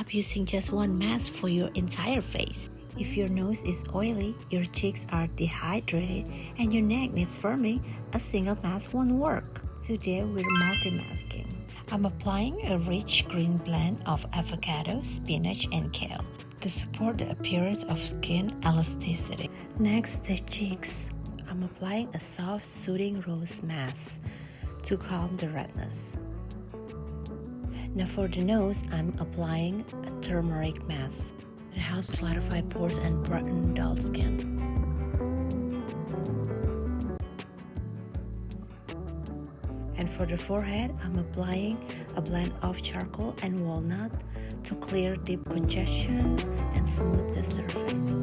Stop using just one mask for your entire face. If your nose is oily, your cheeks are dehydrated, and your neck needs firming, a single mask won't work. Today we're multi-masking. I'm applying a rich green blend of avocado, spinach, and kale to support the appearance of skin elasticity. Next, the cheeks. I'm applying a soft, soothing rose mask to calm the redness. Now for the nose, I'm applying a turmeric mask. It helps clarify pores and brighten dull skin. And for the forehead, I'm applying a blend of charcoal and walnut to clear deep congestion and smooth the surface.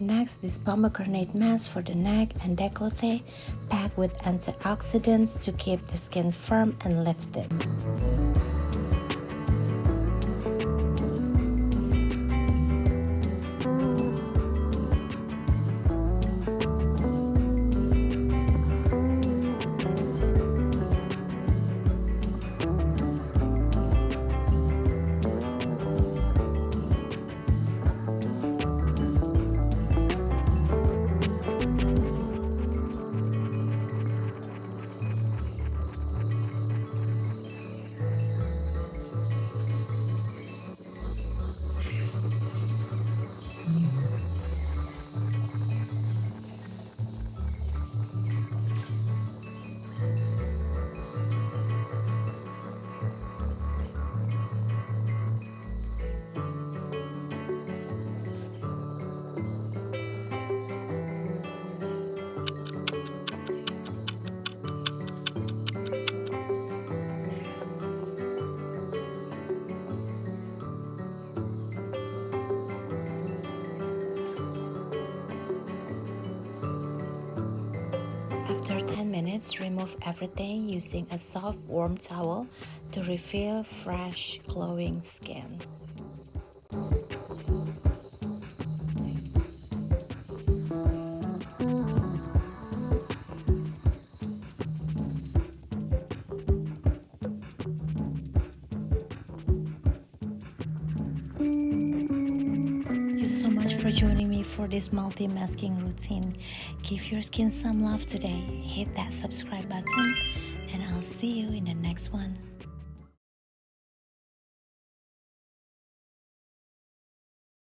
Next, this pomegranate mask for the neck and décolleté, packed with antioxidants to keep the skin firm and lifted. After 10 minutes, remove everything using a soft, warm towel to refill fresh, glowing skin. Thank you so much for joining me for this multi-masking routine. Give your skin some love today. Hit that subscribe button and I'll see you in the next one.